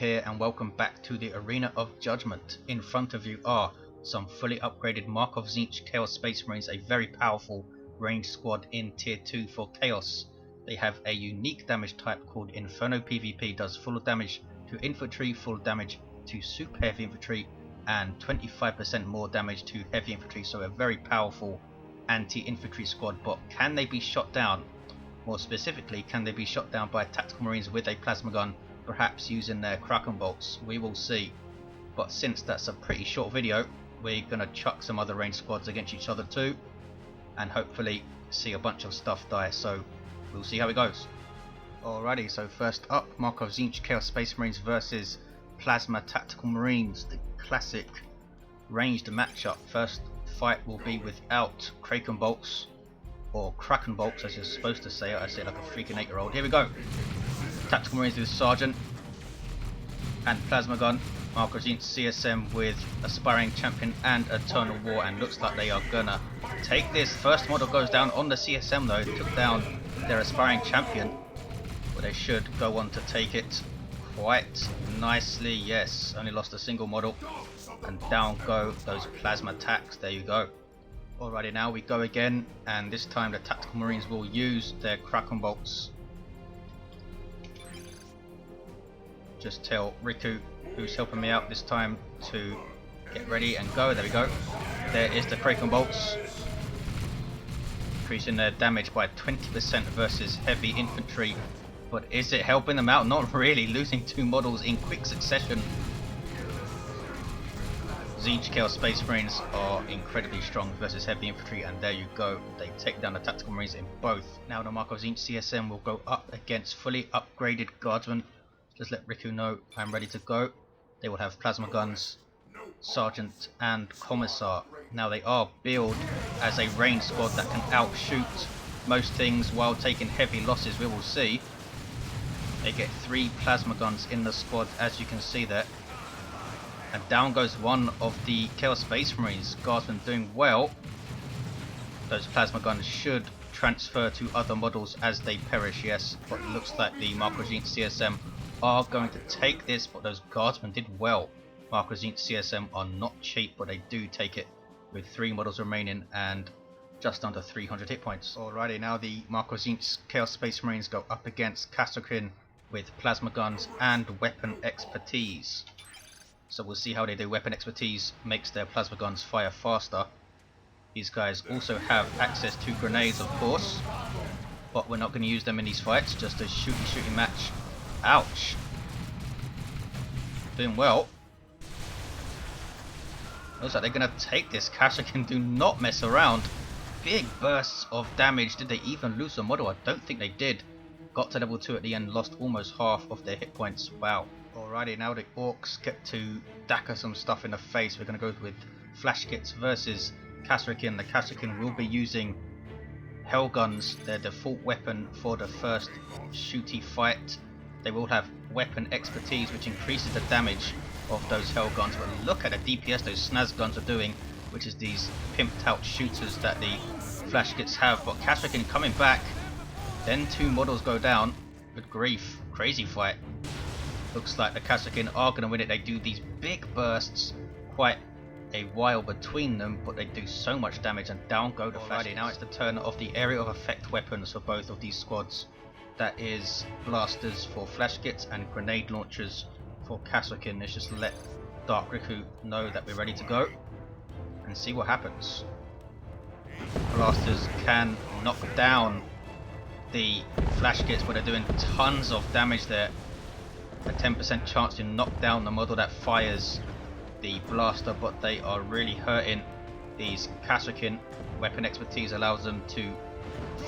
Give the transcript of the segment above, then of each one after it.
here and welcome back to the Arena of Judgment. In front of you are some fully upgraded Markov Tzeentch Chaos Space Marines, a very powerful ranged squad in tier 2 for Chaos. They have a unique damage type called Inferno PvP, does full damage to infantry, full damage to super heavy infantry and 25% more damage to heavy infantry, so a very powerful anti-infantry squad. But can they be shot down? More specifically, can they be shot down by tactical marines with a plasma gun, perhaps using their Kraken Bolts? We will see. But since that's a pretty short video, we're going to chuck some other ranged squads against each other too, and hopefully see a bunch of stuff die, so we'll see how it goes. Alrighty, so first up, Markov Tzeentch Chaos Space Marines versus Plasma Tactical Marines, the classic ranged matchup. First fight will be without Kraken Bolts, or Kraken Bolts as you're supposed to say it. I say it like a freaking 8-year-old. Here we go. Tactical Marines with Sergeant and Plasma Gun. Markov Tzeentch CSM with Aspiring Champion and Eternal War, and looks like they are gonna take this. First model goes down on the CSM though, took down their Aspiring Champion, but they should go on to take it quite nicely. Yes, only lost a single model, and down go those Plasma Tacs. There you go. Alrighty, now we go again, and this time the Tactical Marines will use their Kraken Bolts. Just tell Riku, who's helping me out this time, to get ready and go. There we go. There is the Kraken Bolts, increasing their damage by 20% versus heavy infantry. But is it helping them out? Not really, losing 2 models in quick succession. Tzeentch Chaos Space Marines are incredibly strong versus heavy infantry, and there you go, they take down the Tactical Marines in both. Now the Markov Tzeentch CSM will go up against fully upgraded Guardsmen. Just let Riku know I'm ready to go. They will have Plasma Guns, Sergeant and Commissar. Now they are billed as a ranged squad that can outshoot most things while taking heavy losses. We will see. They get 3 Plasma Guns in the squad, as you can see there. And down goes one of the Chaos Space Marines. Guardsmen doing well. Those Plasma Guns should transfer to other models as they perish, yes. But it looks like the Markov Tzeentch CSM are going to take this, but those Guardsmen did well. Markov Tzeentch CSM are not cheap, but they do take it with 3 models remaining and just under 300 hit points. Alrighty, now the Markov Tzeentch Chaos Space Marines go up against Kashukin with Plasma Guns and Weapon Expertise. So we'll see how they do. Weapon Expertise makes their Plasma Guns fire faster. These guys also have access to grenades, of course, but we're not going to use them in these fights, just a shooty match. Ouch. Doing well. Looks like they're going to take this. Kashukin do not mess around. Big bursts of damage. Did they even lose a model? I don't think they did. Got to level 2 at the end, lost almost half of their hit points. Wow. Alrighty, now the Orcs get to daka some stuff in the face. We're going to go with Flash Kits versus Kashukin. The Kashukin will be using Hell Guns, their default weapon for the first shooty fight. They will have Weapon Expertise, which increases the damage of those Hell Guns. But look at the DPS those Snaz Guns are doing, which is these pimped out shooters that the Flash Kits have. But Kashukin coming back, then 2 models go down. Good grief, crazy fight. Looks like the Kashukin are going to win it. They do these big bursts, quite a while between them, but they do so much damage, and down go the Flash Kits. Now it's the turn of the area of effect weapons for both of these squads. That is blasters for Flash Kits and grenade launchers for Kashukin. Let's just let Dark Riku know that we're ready to go and see what happens. Blasters can knock down the Flash Kits, but they're doing tons of damage there. A 10% chance to knock down the model that fires the blaster, but they are really hurting these Kashukin. Weapon Expertise allows them to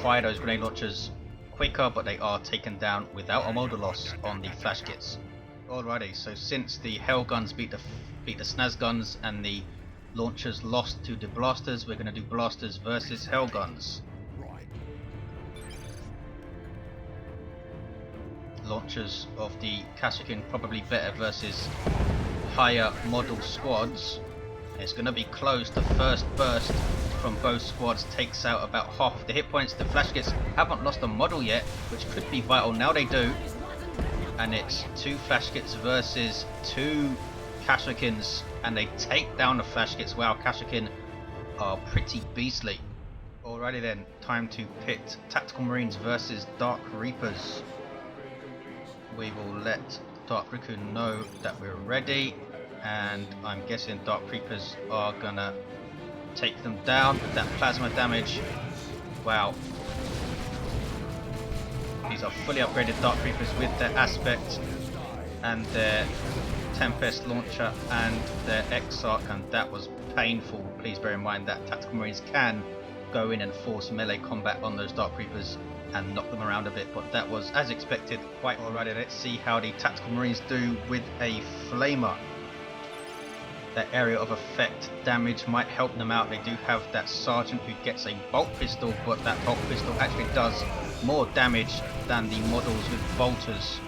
fire those grenade launchers quicker, but they are taken down without a model loss on the Flash Kits. Alrighty, so since the Hell Guns beat the Snaz Guns and the launchers lost to the blasters, we're going to do blasters versus Hell Guns. Launchers of the Kashukin probably better versus higher model squads. It's going to be close. The first burst from both squads takes out about half of the hit points. The Flash Kits haven't lost a model yet, which could be vital. Now they do. and it's 2 Flashkits versus 2 Kashukins, and they take down the Flashkits. Wow, Kashukin are pretty beastly. Alrighty then, time to pit Tactical Marines versus Dark Reapers. We will let Dark Raccoon know that we're ready, and I'm guessing Dark Reapers are gonna take them down with that plasma damage. Wow. These are fully upgraded Dark Reapers with their aspect and their Tempest launcher and their Exarch, and that was painful. Please bear in mind that Tactical Marines can go in and force melee combat on those Dark Reapers and knock them around a bit, but that was as expected. Quite alrighty, let's see how the Tactical Marines do with a Flamer. That area of effect damage might help them out. They do have that Sergeant who gets a bolt pistol, but that bolt pistol actually does more damage than the models with bolters.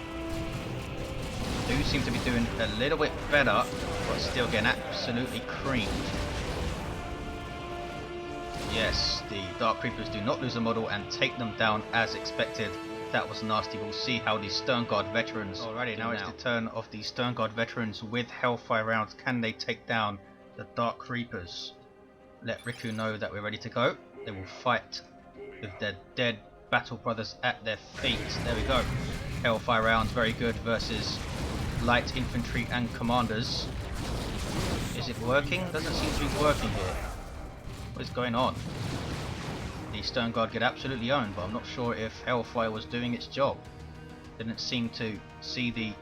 Do seem to be doing a little bit better, but still getting absolutely creamed. Yes, the Dark Reapers do not lose a model and take them down as expected. That was nasty. We'll see how the Sternguard veterans. Alrighty, now it's the turn of the Sternguard veterans with Hellfire Rounds. Can they take down the Dark Reapers? Let Riku know that we're ready to go. They will fight with their dead battle brothers at their feet. There we go. Hellfire Rounds, very good, versus light infantry and commanders. Is it working? Doesn't seem to be working here. What is going on? The Sternguard get absolutely owned, but I'm not sure if Hellfire was doing its job. Didn't seem to see the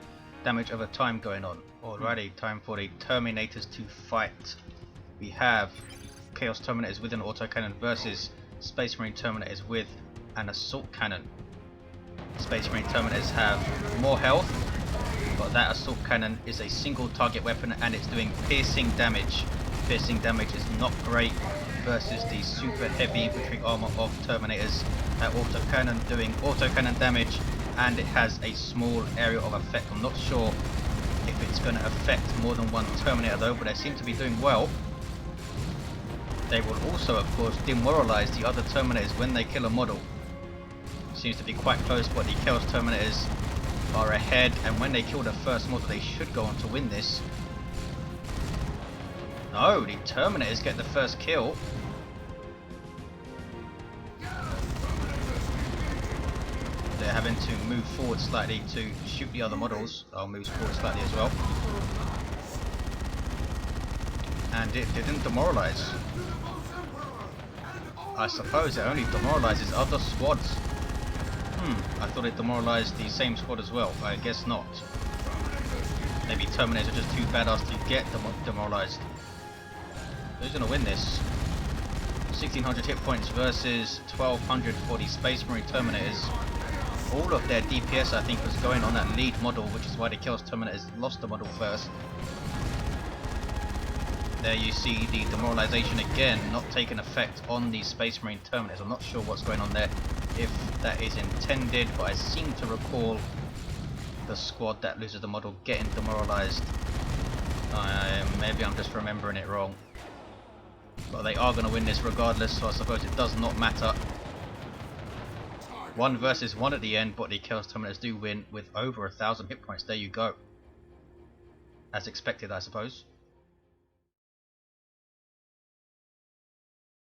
damage over time going on. Alrighty, time for the Terminators to fight. We have Chaos Terminators with an autocannon versus Space Marine Terminators with an assault cannon. Space Marine Terminators have more health, but that assault cannon is a single target weapon and it's doing piercing damage. Piercing damage is not great versus the super heavy infantry armor of Terminators. That autocannon doing autocannon damage, and it has a small area of effect. I'm not sure if it's going to affect more than one Terminator though, but they seem to be doing well. They will also of course demoralize the other Terminators when they kill a model. Seems to be quite close, but the Chaos Terminators are ahead, and when they kill the first model they should go on to win this. No, the Terminators get the first kill. They're having to move forward slightly to shoot the other models. I'll move forward slightly as well. And it didn't demoralize. I suppose it only demoralizes other squads. I thought it demoralized the same squad as well. I guess not. Maybe Terminators are just too badass to get demoralized. Who's going to win this? 1600 hit points versus 1200 for the Space Marine Terminators. All of their DPS I think was going on that lead model, which is why the Chaos Terminators lost the model first. There you see the demoralization again, not taking effect on the Space Marine Terminators. I'm not sure what's going on there, if that is intended, but I seem to recall the squad that loses the model getting demoralized. Maybe I'm just remembering it wrong. But they are going to win this regardless, so I suppose it does not matter. 1 versus 1 at the end, but the Chaos Terminators do win with over 1000 hit points. There you go. As expected, I suppose.